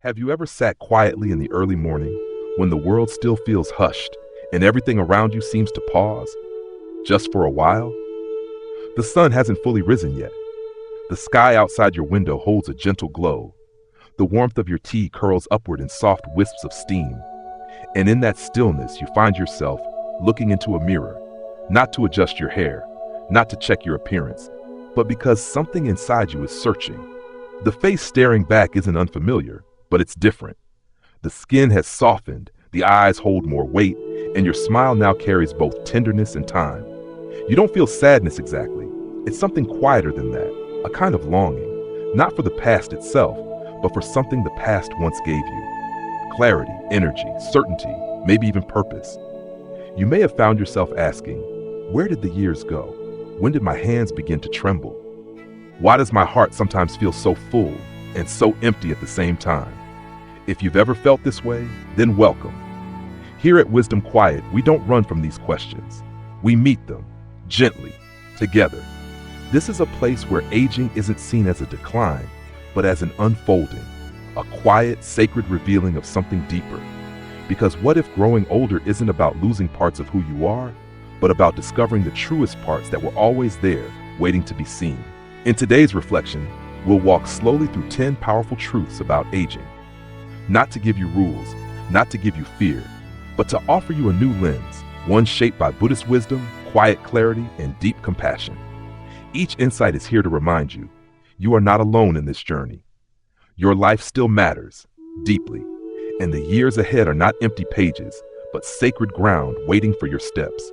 Have you ever sat quietly in the early morning when the world still feels hushed and everything around you seems to pause, just for a while? The sun hasn't fully risen yet. The sky outside your window holds a gentle glow. The warmth of your tea curls upward in soft wisps of steam. And in that stillness, you find yourself looking into a mirror, not to adjust your hair, not to check your appearance, but because something inside you is searching. The face staring back isn't unfamiliar, but it's different. The skin has softened, the eyes hold more weight, and your smile now carries both tenderness and time. You don't feel sadness exactly. It's something quieter than that, a kind of longing, not for the past itself, but for something the past once gave you. Clarity, energy, certainty, maybe even purpose. You may have found yourself asking, where did the years go? When did my hands begin to tremble? Why does my heart sometimes feel so full and so empty at the same time? If you've ever felt this way, then welcome. Here at Wisdom Quiet, we don't run from these questions. We meet them, gently, together. This is a place where aging isn't seen as a decline, but as an unfolding, a quiet, sacred revealing of something deeper. Because what if growing older isn't about losing parts of who you are, but about discovering the truest parts that were always there, waiting to be seen? In today's reflection, we'll walk slowly through 10 powerful truths about aging. Not to give you rules, not to give you fear, but to offer you a new lens, one shaped by Buddhist wisdom, quiet clarity, and deep compassion. Each insight is here to remind you, you are not alone in this journey. Your life still matters, deeply, and the years ahead are not empty pages, but sacred ground waiting for your steps.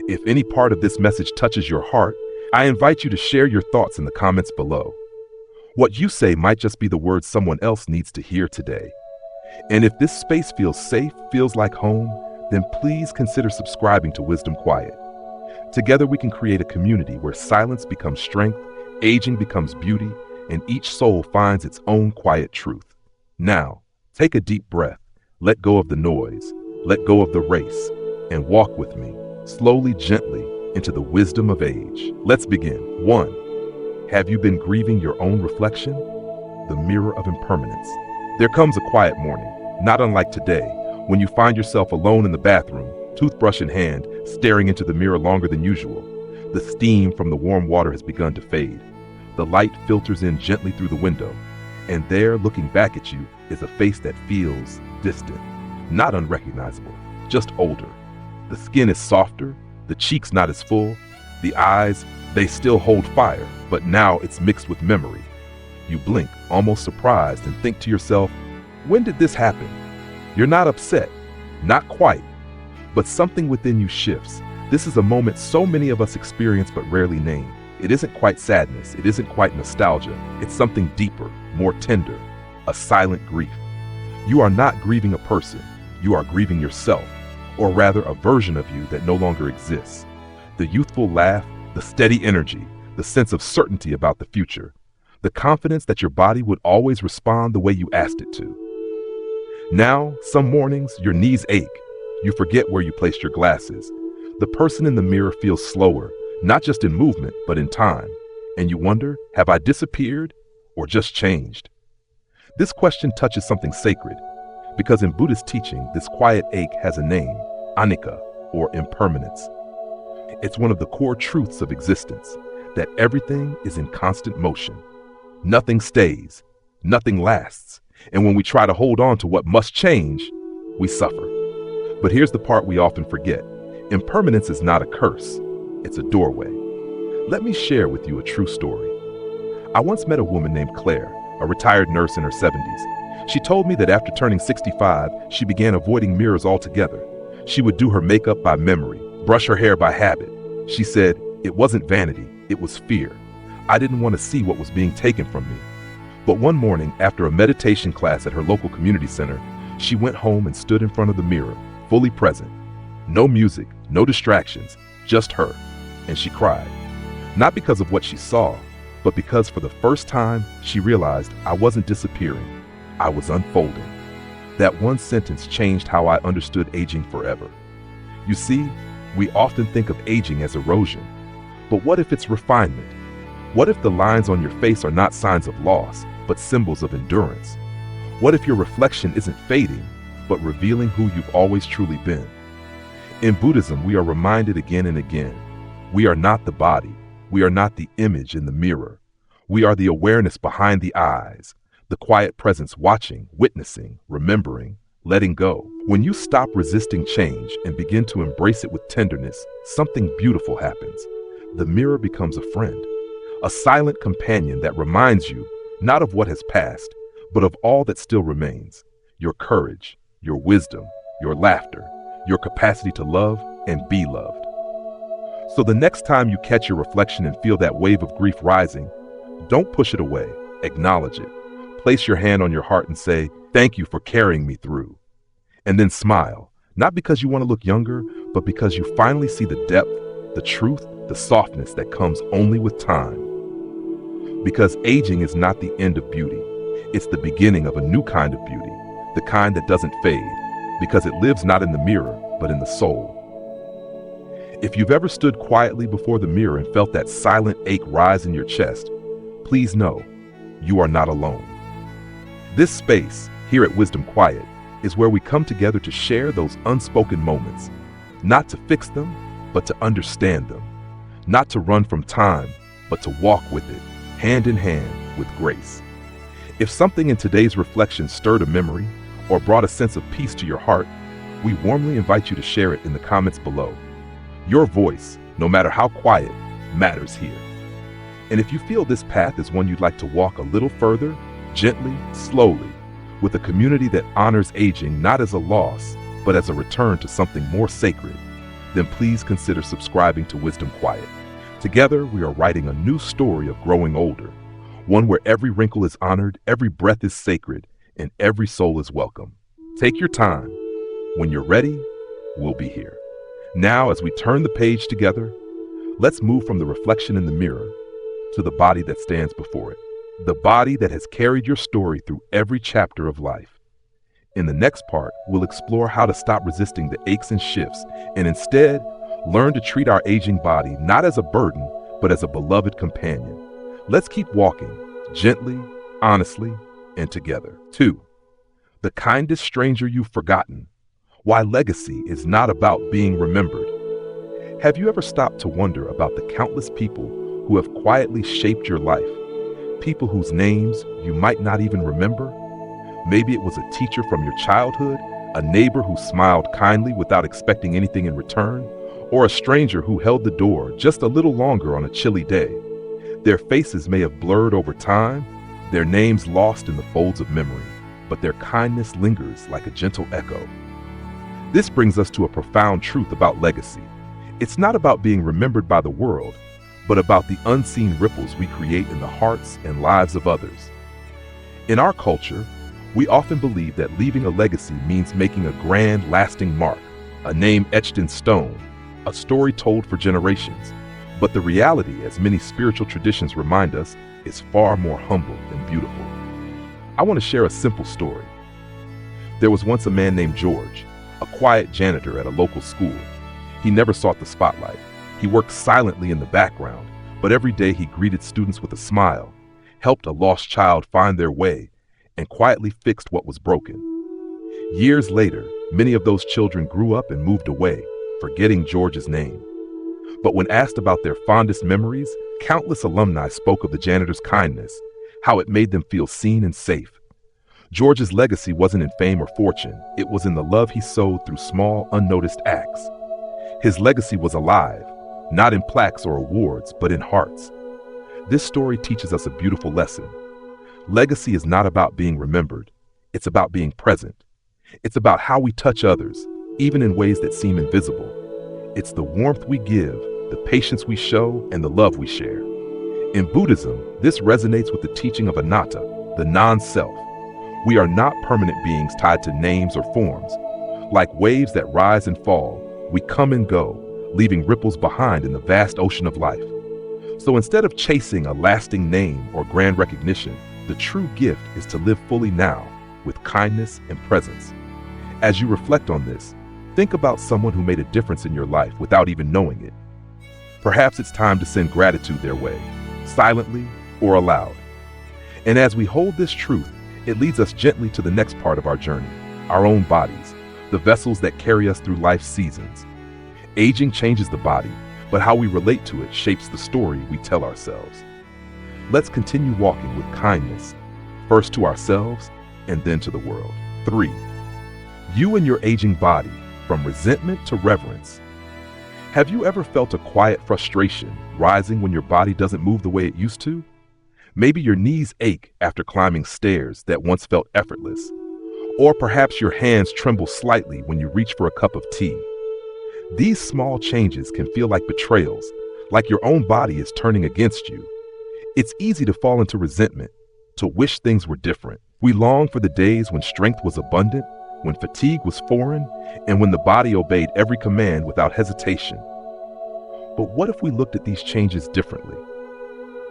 If any part of this message touches your heart, I invite you to share your thoughts in the comments below. What you say might just be the words someone else needs to hear today. And if this space feels safe, feels like home, then please consider subscribing to Wisdom Quiet. Together we can create a community where silence becomes strength, aging becomes beauty, and each soul finds its own quiet truth. Now, take a deep breath, let go of the noise, let go of the race, and walk with me, slowly, gently, into the wisdom of age. Let's begin. 1. Have you been grieving your own reflection? The mirror of impermanence. There comes a quiet morning, not unlike today, when you find yourself alone in the bathroom, toothbrush in hand, staring into the mirror longer than usual. The steam from the warm water has begun to fade. The light filters in gently through the window, and there, looking back at you, is a face that feels distant, not unrecognizable, just older. The skin is softer, the cheeks not as full, the eyes, they still hold fire, but now it's mixed with memory. You blink, almost surprised, and think to yourself, when did this happen? You're not upset, not quite, but something within you shifts. This is a moment so many of us experience but rarely name. It isn't quite sadness, it isn't quite nostalgia, it's something deeper, more tender, a silent grief. You are not grieving a person, you are grieving yourself, or rather a version of you that no longer exists. The youthful laugh, the steady energy, the sense of certainty about the future, the confidence that your body would always respond the way you asked it to. Now, some mornings, your knees ache. You forget where you placed your glasses. The person in the mirror feels slower, not just in movement, but in time. And you wonder, have I disappeared or just changed? This question touches something sacred, because in Buddhist teaching, this quiet ache has a name, anicca, or impermanence. It's one of the core truths of existence, that everything is in constant motion. Nothing stays, nothing lasts, and when we try to hold on to what must change, we suffer. But here's the part we often forget. Impermanence is not a curse, it's a doorway. Let me share with you a true story. I once met a woman named Claire, a retired nurse in her 70s. She told me that after turning 65, she began avoiding mirrors altogether. She would do her makeup by memory, brush her hair by habit. She said, it wasn't vanity, it was fear. I didn't want to see what was being taken from me. But one morning, after a meditation class at her local community center, she went home and stood in front of the mirror, fully present. No music, no distractions, just her. And she cried. Not because of what she saw, but because for the first time, she realized I wasn't disappearing, I was unfolding. That one sentence changed how I understood aging forever. You see, we often think of aging as erosion, but what if it's refinement? What if the lines on your face are not signs of loss, but symbols of endurance? What if your reflection isn't fading, but revealing who you've always truly been? In Buddhism, we are reminded again and again, we are not the body, we are not the image in the mirror. We are the awareness behind the eyes, the quiet presence watching, witnessing, remembering, letting go. When you stop resisting change and begin to embrace it with tenderness, something beautiful happens. The mirror becomes a friend, a silent companion that reminds you not of what has passed, but of all that still remains. Your courage, your wisdom, your laughter, your capacity to love and be loved. So the next time you catch your reflection and feel that wave of grief rising, don't push it away, acknowledge it. Place your hand on your heart and say, "Thank you for carrying me through." And then smile, not because you want to look younger, but because you finally see the depth, the truth, the softness that comes only with time. Because aging is not the end of beauty. It's the beginning of a new kind of beauty, the kind that doesn't fade, because it lives not in the mirror, but in the soul. If you've ever stood quietly before the mirror and felt that silent ache rise in your chest, please know you are not alone. This space, here at Wisdom Quiet, is where we come together to share those unspoken moments, not to fix them, but to understand them, not to run from time, but to walk with it, hand in hand with grace. If something in today's reflection stirred a memory or brought a sense of peace to your heart, we warmly invite you to share it in the comments below. Your voice, no matter how quiet, matters here. And if you feel this path is one you'd like to walk a little further, gently, slowly, with a community that honors aging not as a loss, but as a return to something more sacred, then please consider subscribing to Wisdom Quiet. Together, we are writing a new story of growing older, one where every wrinkle is honored, every breath is sacred, and every soul is welcome. Take your time. When you're ready, we'll be here. Now, as we turn the page together, let's move from the reflection in the mirror to the body that stands before it, the body that has carried your story through every chapter of life. In the next part, we'll explore how to stop resisting the aches and shifts and instead learn to treat our aging body not as a burden, but as a beloved companion. Let's keep walking, gently, honestly, and together. 2. The kindest stranger you've forgotten. Why legacy is not about being remembered. Have you ever stopped to wonder about the countless people who have quietly shaped your life? People whose names you might not even remember? Maybe it was a teacher from your childhood, a neighbor who smiled kindly without expecting anything in return, or a stranger who held the door just a little longer on a chilly day. Their faces may have blurred over time, their names lost in the folds of memory, but their kindness lingers like a gentle echo. This brings us to a profound truth about legacy. It's not about being remembered by the world, but about the unseen ripples we create in the hearts and lives of others. In our culture, we often believe that leaving a legacy means making a grand, lasting mark, a name etched in stone, a story told for generations. But the reality, as many spiritual traditions remind us, is far more humble and beautiful. I want to share a simple story. There was once a man named George, a quiet janitor at a local school. He never sought the spotlight. He worked silently in the background, but every day he greeted students with a smile, helped a lost child find their way, and quietly fixed what was broken. Years later, many of those children grew up and moved away, forgetting George's name. But when asked about their fondest memories, countless alumni spoke of the janitor's kindness, how it made them feel seen and safe. George's legacy wasn't in fame or fortune, it was in the love he sowed through small, unnoticed acts. His legacy was alive, not in plaques or awards, but in hearts. This story teaches us a beautiful lesson. Legacy is not about being remembered, it's about being present. It's about how we touch others, even in ways that seem invisible. It's the warmth we give, the patience we show, and the love we share. In Buddhism, this resonates with the teaching of anatta, the non-self. We are not permanent beings tied to names or forms. Like waves that rise and fall, we come and go, leaving ripples behind in the vast ocean of life. So instead of chasing a lasting name or grand recognition, the true gift is to live fully now, with kindness and presence. As you reflect on this, think about someone who made a difference in your life without even knowing it. Perhaps it's time to send gratitude their way, silently or aloud. And as we hold this truth, It leads us gently to the next part of our journey, our own bodies, the vessels that carry us through life's seasons. Aging changes the body, but how we relate to it shapes the story we tell ourselves. Let's continue walking with kindness, first to ourselves and then to the world. 3. You and your aging body, from resentment to reverence. Have you ever felt a quiet frustration rising when your body doesn't move the way it used to? Maybe your knees ache after climbing stairs that once felt effortless. Or perhaps your hands tremble slightly when you reach for a cup of tea. These small changes can feel like betrayals, like your own body is turning against you. It's easy to fall into resentment, to wish things were different. We long for the days when strength was abundant, when fatigue was foreign, and when the body obeyed every command without hesitation. But what if we looked at these changes differently?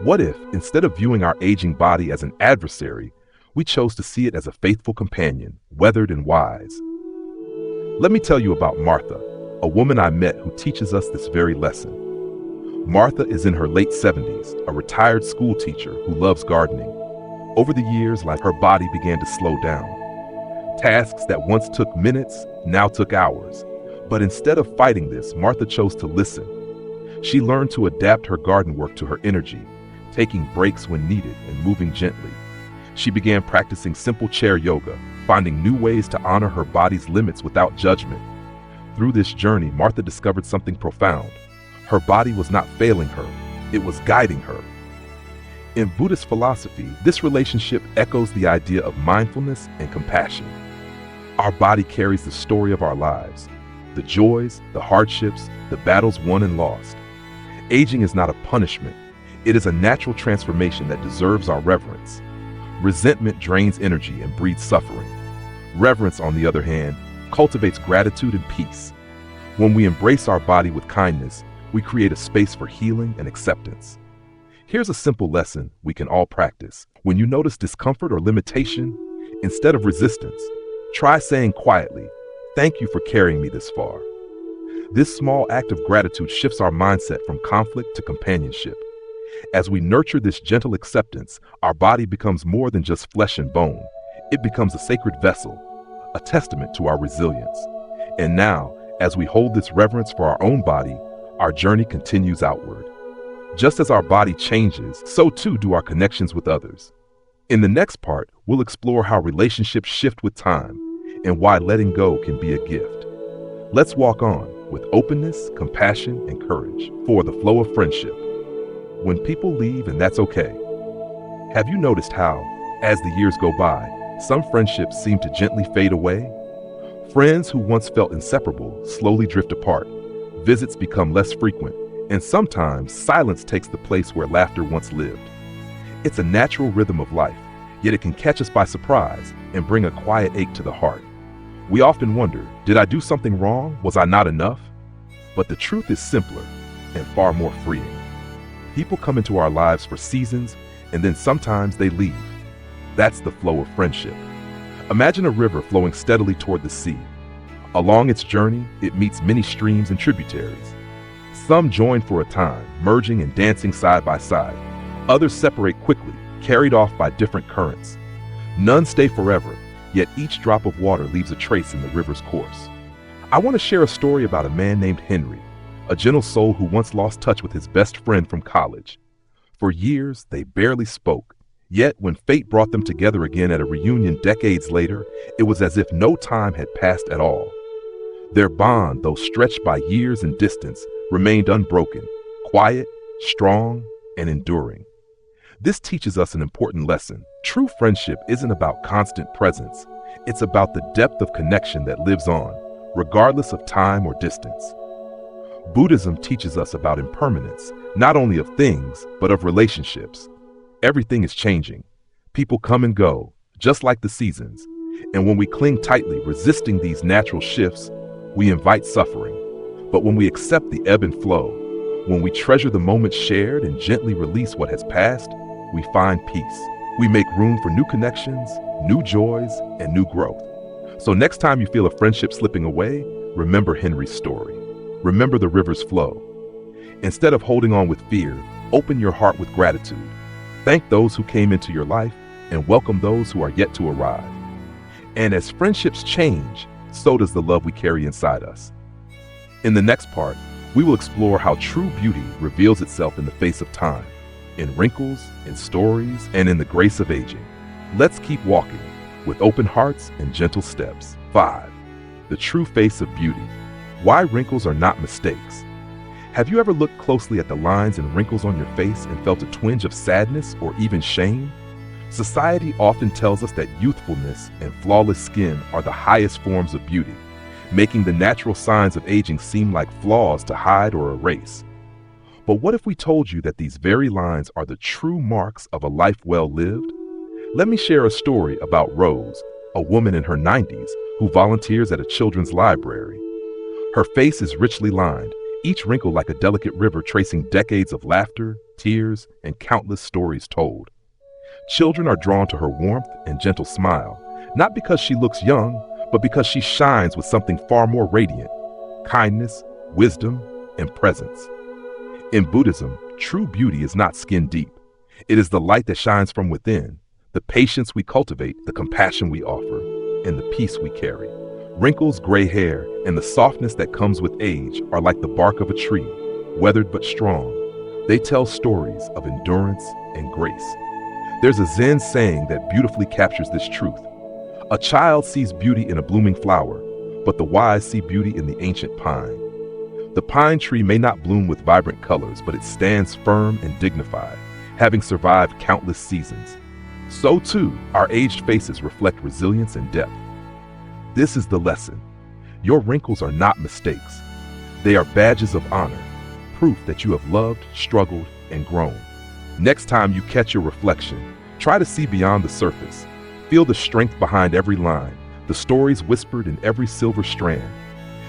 What if, instead of viewing our aging body as an adversary, we chose to see it as a faithful companion, weathered and wise? Let me tell you about Martha, a woman I met who teaches us this very lesson. Martha is in her late 70s, a retired school teacher who loves gardening. Over the years, her body began to slow down. Tasks that once took minutes now took hours. But instead of fighting this, Martha chose to listen. She learned to adapt her garden work to her energy, taking breaks when needed and moving gently. She began practicing simple chair yoga, finding new ways to honor her body's limits without judgment. Through this journey, Martha discovered something profound. Her body was not failing her, it was guiding her. In Buddhist philosophy, this relationship echoes the idea of mindfulness and compassion. Our body carries the story of our lives, the joys, the hardships, the battles won and lost. Aging is not a punishment, it is a natural transformation that deserves our reverence. Resentment drains energy and breeds suffering. Reverence, on the other hand, cultivates gratitude and peace. When we embrace our body with kindness, we create a space for healing and acceptance. Here's a simple lesson we can all practice. When you notice discomfort or limitation, instead of resistance, try saying quietly, "Thank you for carrying me this far." This small act of gratitude shifts our mindset from conflict to companionship. As we nurture this gentle acceptance, our body becomes more than just flesh and bone. It becomes a sacred vessel, a testament to our resilience. And now, as we hold this reverence for our own body, our journey continues outward. Just as our body changes, so too do our connections with others. In the next part, we'll explore how relationships shift with time and why letting go can be a gift. Let's walk on with openness, compassion, and courage for the flow of friendship. When people leave, and that's okay. Have you noticed how, as the years go by, some friendships seem to gently fade away? Friends who once felt inseparable slowly drift apart. Visits become less frequent, and sometimes silence takes the place where laughter once lived. It's a natural rhythm of life, yet it can catch us by surprise and bring a quiet ache to the heart. We often wonder, did I do something wrong? Was I not enough? But the truth is simpler and far more freeing. People come into our lives for seasons, and then sometimes they leave. That's the flow of friendship. Imagine a river flowing steadily toward the sea. Along its journey, it meets many streams and tributaries. Some join for a time, merging and dancing side by side. Others separate quickly, carried off by different currents. None stay forever, yet each drop of water leaves a trace in the river's course. I want to share a story about a man named Henry, a gentle soul who once lost touch with his best friend from college. For years, they barely spoke. Yet, when fate brought them together again at a reunion decades later, it was as if no time had passed at all. Their bond, though stretched by years and distance, remained unbroken, quiet, strong, and enduring. This teaches us an important lesson. True friendship isn't about constant presence. It's about the depth of connection that lives on, regardless of time or distance. Buddhism teaches us about impermanence, not only of things, but of relationships. Everything is changing. People come and go, just like the seasons. And when we cling tightly, resisting these natural shifts, we invite suffering. But when we accept the ebb and flow, when we treasure the moments shared and gently release what has passed, we find peace. We make room for new connections, new joys, and new growth. So next time you feel a friendship slipping away, remember Henry's story. Remember the river's flow. Instead of holding on with fear, open your heart with gratitude. Thank those who came into your life and welcome those who are yet to arrive. And as friendships change, so does the love we carry inside us. In the next part, we will explore how true beauty reveals itself in the face of time, in wrinkles, in stories, and in the grace of aging. Let's keep walking with open hearts and gentle steps. 5. The true face of beauty. Why wrinkles are not mistakes. Have you ever looked closely at the lines and wrinkles on your face and felt a twinge of sadness or even shame? Society often tells us that youthfulness and flawless skin are the highest forms of beauty, making the natural signs of aging seem like flaws to hide or erase. But what if we told you that these very lines are the true marks of a life well lived? Let me share a story about Rose, a woman in her 90s who volunteers at a children's library. Her face is richly lined, each wrinkle like a delicate river tracing decades of laughter, tears, and countless stories told. Children are drawn to her warmth and gentle smile, not because she looks young, but because she shines with something far more radiant: kindness, wisdom, and presence. In Buddhism, true beauty is not skin deep. It is the light that shines from within, the patience we cultivate, the compassion we offer, and the peace we carry. Wrinkles, gray hair, and the softness that comes with age are like the bark of a tree, weathered but strong. They tell stories of endurance and grace. There's a Zen saying that beautifully captures this truth. A child sees beauty in a blooming flower, but the wise see beauty in the ancient pine. The pine tree may not bloom with vibrant colors, but it stands firm and dignified, having survived countless seasons. So too, our aged faces reflect resilience and depth. This is the lesson. Your wrinkles are not mistakes. They are badges of honor, proof that you have loved, struggled, and grown. Next time you catch your reflection, try to see beyond the surface. Feel the strength behind every line, the stories whispered in every silver strand.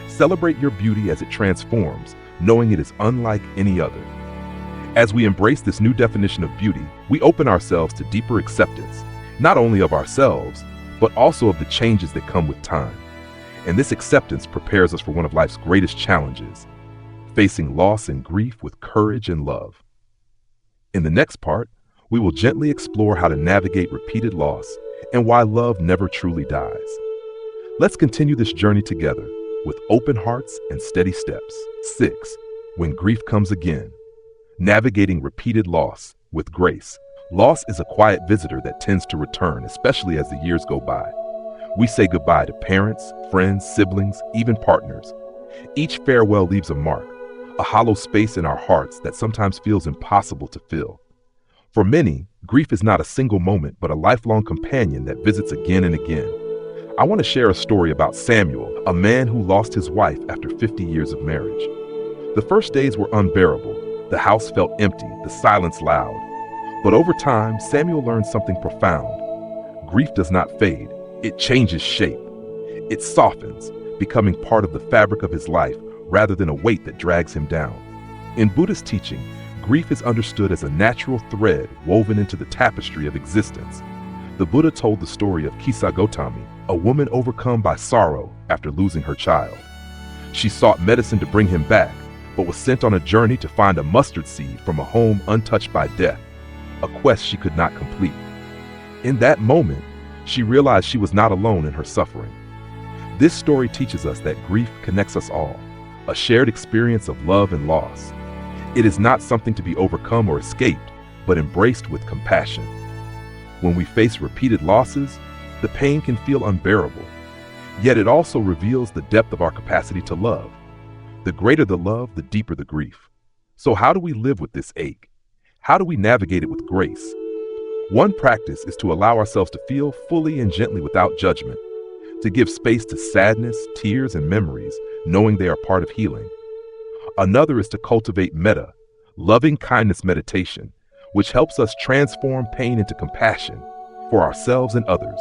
Celebrate your beauty as it transforms, knowing it is unlike any other. As we embrace this new definition of beauty, we open ourselves to deeper acceptance, not only of ourselves, but also of the changes that come with time. And this acceptance prepares us for one of life's greatest challenges: facing loss and grief with courage and love. In the next part, we will gently explore how to navigate repeated loss and why love never truly dies. Let's continue this journey together with open hearts and steady steps. 6. When grief comes again. Navigating repeated loss with grace. Loss is a quiet visitor that tends to return, especially as the years go by. We say goodbye to parents, friends, siblings, even partners. Each farewell leaves a mark, a hollow space in our hearts that sometimes feels impossible to fill. For many, grief is not a single moment, but a lifelong companion that visits again and again. I want to share a story about Samuel, a man who lost his wife after 50 years of marriage. The first days were unbearable. The house felt empty, the silence loud. But over time, Samuel learned something profound. Grief does not fade, it changes shape. It softens, becoming part of the fabric of his life rather than a weight that drags him down. In Buddhist teaching, grief is understood as a natural thread woven into the tapestry of existence. The Buddha told the story of Kisa Gotami, a woman overcome by sorrow after losing her child. She sought medicine to bring him back, but was sent on a journey to find a mustard seed from a home untouched by death, a quest she could not complete. In that moment, she realized she was not alone in her suffering. This story teaches us that grief connects us all, a shared experience of love and loss. It is not something to be overcome or escaped, but embraced with compassion. When we face repeated losses, the pain can feel unbearable. Yet it also reveals the depth of our capacity to love. The greater the love, the deeper the grief. So how do we live with this ache? How do we navigate it with grace? One practice is to allow ourselves to feel fully and gently without judgment, to give space to sadness, tears, and memories, knowing they are part of healing. Another is to cultivate metta, loving kindness meditation, which helps us transform pain into compassion for ourselves and others.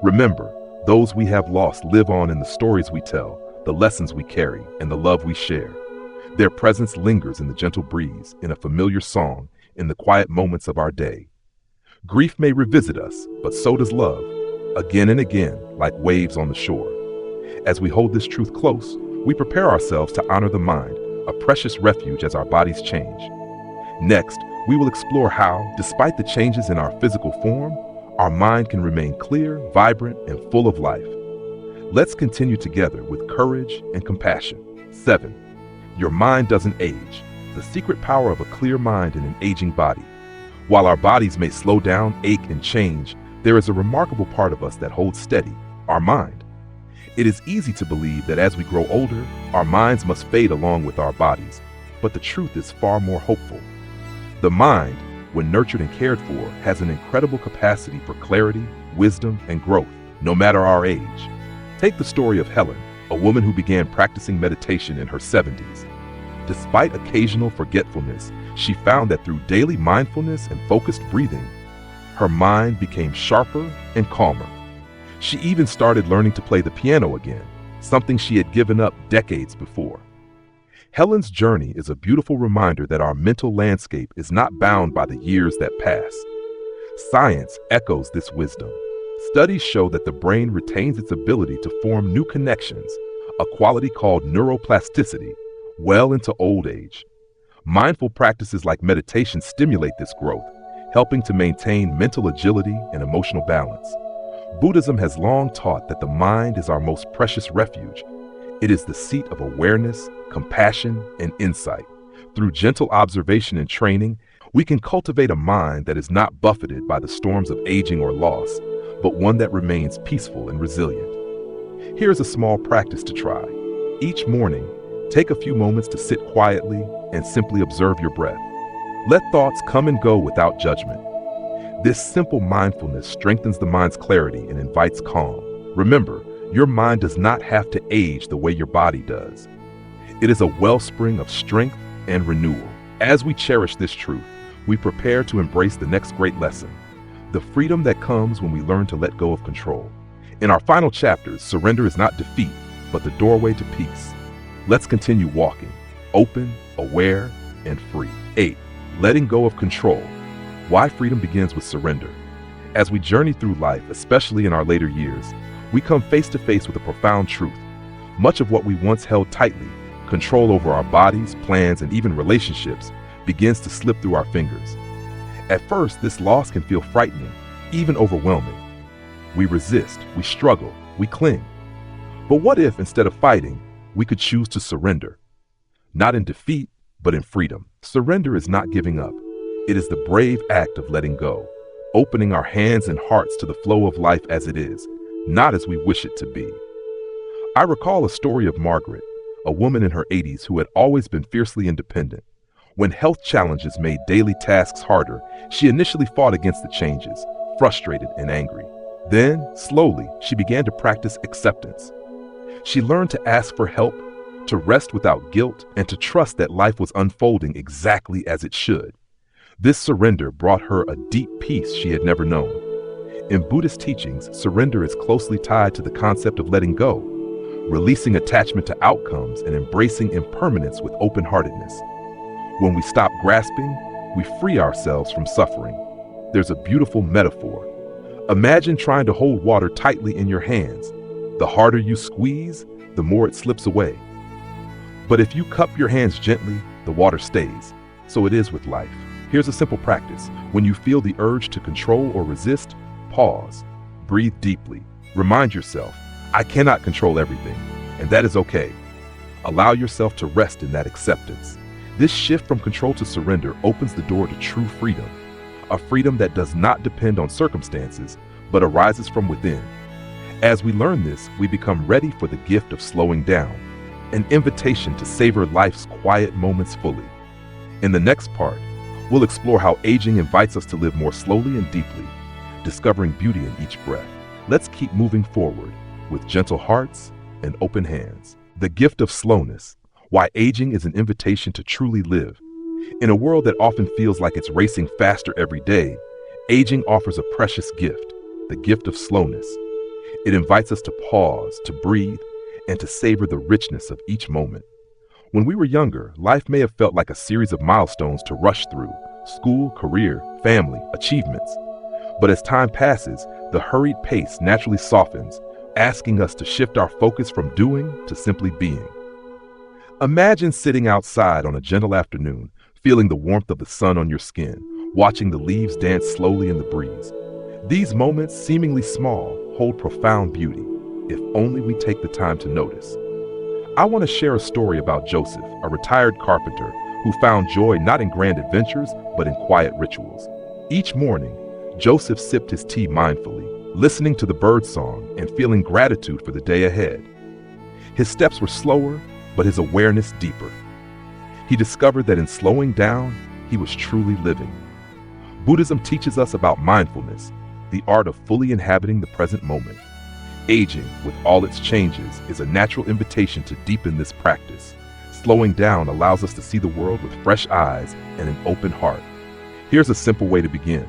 Remember, those we have lost live on in the stories we tell, the lessons we carry, and the love we share. Their presence lingers in the gentle breeze, in a familiar song, in the quiet moments of our day. Grief may revisit us, but so does love, again and again, like waves on the shore. As we hold this truth close, we prepare ourselves to honor the mind, a precious refuge as our bodies change. Next, we will explore how, despite the changes in our physical form, our mind can remain clear, vibrant, and full of life. Let's continue together with courage and compassion. 7. Your mind doesn't age. The secret power of a clear mind in an aging body. While our bodies may slow down, ache, and change, there is a remarkable part of us that holds steady, our mind. It is easy to believe that as we grow older, our minds must fade along with our bodies, but the truth is far more hopeful. The mind, when nurtured and cared for, has an incredible capacity for clarity, wisdom, and growth, no matter our age. Take the story of Helen, a woman who began practicing meditation in her 70s. Despite occasional forgetfulness, she found that through daily mindfulness and focused breathing, her mind became sharper and calmer. She even started learning to play the piano again, something she had given up decades before. Helen's journey is a beautiful reminder that our mental landscape is not bound by the years that pass. Science echoes this wisdom. Studies show that the brain retains its ability to form new connections, a quality called neuroplasticity, well into old age. Mindful practices like meditation stimulate this growth, helping to maintain mental agility and emotional balance. Buddhism has long taught that the mind is our most precious refuge. It is the seat of awareness, compassion, and insight. Through gentle observation and training, we can cultivate a mind that is not buffeted by the storms of aging or loss, but one that remains peaceful and resilient. Here's a small practice to try. Each morning, take a few moments to sit quietly and simply observe your breath. Let thoughts come and go without judgment. This simple mindfulness strengthens the mind's clarity and invites calm. Remember, your mind does not have to age the way your body does. It is a wellspring of strength and renewal. As we cherish this truth, we prepare to embrace the next great lesson, the freedom that comes when we learn to let go of control. In our final chapters, surrender is not defeat, but the doorway to peace. Let's continue walking, open, aware, and free. 8. Letting go of control. Why freedom begins with surrender. As we journey through life, especially in our later years, we come face to face with a profound truth. Much of what we once held tightly, control over our bodies, plans, and even relationships, begins to slip through our fingers. At first, this loss can feel frightening, even overwhelming. We resist, we struggle, we cling. But what if, instead of fighting, we could choose to surrender? Not in defeat, but in freedom. Surrender is not giving up. It is the brave act of letting go, opening our hands and hearts to the flow of life as it is, not as we wish it to be. I recall a story of Margaret, a woman in her 80s who had always been fiercely independent. When health challenges made daily tasks harder, she initially fought against the changes, frustrated and angry. Then, slowly, she began to practice acceptance. She learned to ask for help, to rest without guilt, and to trust that life was unfolding exactly as it should. This surrender brought her a deep peace she had never known. In Buddhist teachings, surrender is closely tied to the concept of letting go, releasing attachment to outcomes and embracing impermanence with open-heartedness. When we stop grasping, we free ourselves from suffering. There's a beautiful metaphor. Imagine trying to hold water tightly in your hands. The harder you squeeze, the more it slips away. But if you cup your hands gently, the water stays. So it is with life. Here's a simple practice. When you feel the urge to control or resist, pause, breathe deeply. Remind yourself, I cannot control everything, and that is okay. Allow yourself to rest in that acceptance. This shift from control to surrender opens the door to true freedom, a freedom that does not depend on circumstances, but arises from within. As we learn this, we become ready for the gift of slowing down, an invitation to savor life's quiet moments fully. In the next part, we'll explore how aging invites us to live more slowly and deeply, discovering beauty in each breath. Let's keep moving forward with gentle hearts and open hands. The gift of slowness. Why aging is an invitation to truly live. In a world that often feels like it's racing faster every day, aging offers a precious gift, the gift of slowness. It invites us to pause, to breathe, and to savor the richness of each moment. When we were younger, life may have felt like a series of milestones to rush through: school, career, family, achievements. But as time passes, the hurried pace naturally softens, asking us to shift our focus from doing to simply being. Imagine sitting outside on a gentle afternoon, feeling the warmth of the sun on your skin, watching the leaves dance slowly in the breeze. These moments, seemingly small, hold profound beauty, if only we take the time to notice. I want to share a story about Joseph, a retired carpenter who found joy not in grand adventures, but in quiet rituals. Each morning, Joseph sipped his tea mindfully, listening to the birdsong and feeling gratitude for the day ahead. His steps were slower, but his awareness deeper. He discovered that in slowing down, he was truly living. Buddhism teaches us about mindfulness, the art of fully inhabiting the present moment. Aging, with all its changes, is a natural invitation to deepen this practice. Slowing down allows us to see the world with fresh eyes and an open heart. Here's a simple way to begin.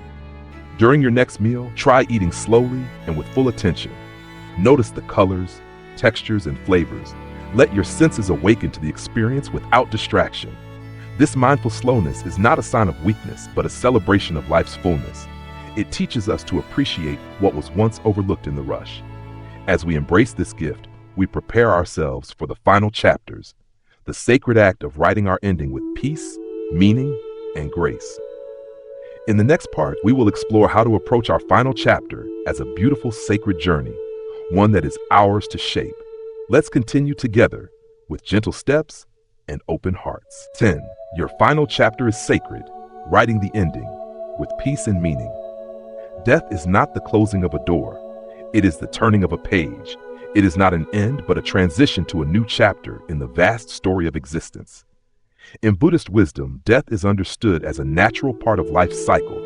During your next meal, try eating slowly and with full attention. Notice the colors, textures, and flavors. Let your senses awaken to the experience without distraction. This mindful slowness is not a sign of weakness, but a celebration of life's fullness. It teaches us to appreciate what was once overlooked in the rush. As we embrace this gift, we prepare ourselves for the final chapters, the sacred act of writing our ending with peace, meaning, and grace. In the next part, we will explore how to approach our final chapter as a beautiful sacred journey, one that is ours to shape. Let's continue together with gentle steps and open hearts. 10. Your final chapter is sacred, writing the ending with peace and meaning. Death is not the closing of a door. It is the turning of a page. It is not an end, but a transition to a new chapter in the vast story of existence. In Buddhist wisdom, death is understood as a natural part of life's cycle.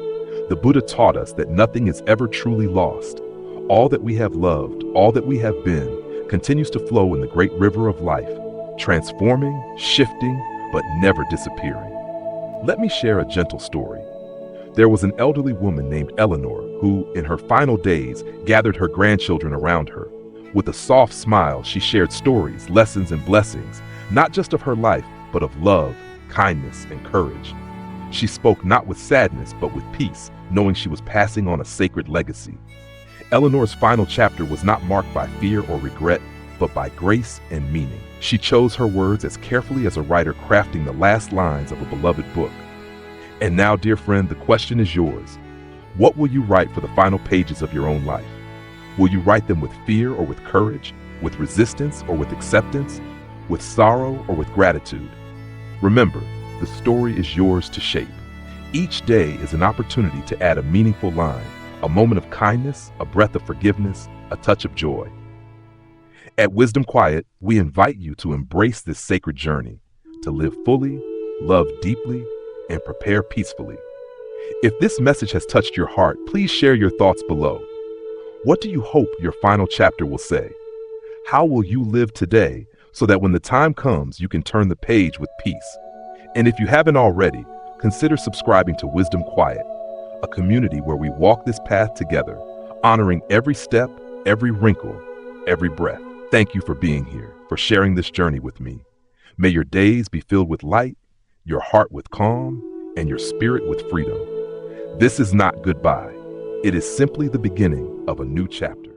The Buddha taught us that nothing is ever truly lost. All that we have loved, all that we have been, continues to flow in the great river of life, transforming, shifting, but never disappearing. Let me share a gentle story. There was an elderly woman named Eleanor who, in her final days, gathered her grandchildren around her. With a soft smile, she shared stories, lessons, and blessings, not just of her life, but of love, kindness, and courage. She spoke not with sadness, but with peace, knowing she was passing on a sacred legacy. Eleanor's final chapter was not marked by fear or regret, but by grace and meaning. She chose her words as carefully as a writer crafting the last lines of a beloved book. And now, dear friend, the question is yours. What will you write for the final pages of your own life? Will you write them with fear or with courage, with resistance or with acceptance, with sorrow or with gratitude? Remember, the story is yours to shape. Each day is an opportunity to add a meaningful line, a moment of kindness, a breath of forgiveness, a touch of joy. At Wisdom Quiet, we invite you to embrace this sacred journey, to live fully, love deeply, and prepare peacefully. If this message has touched your heart, please share your thoughts below. What do you hope your final chapter will say? How will you live today so that when the time comes, you can turn the page with peace? And if you haven't already, consider subscribing to Wisdom Quiet, a community where we walk this path together, honoring every step, every wrinkle, every breath. Thank you for being here, for sharing this journey with me. May your days be filled with light, your heart with calm, and your spirit with freedom. This is not goodbye. It is simply the beginning of a new chapter.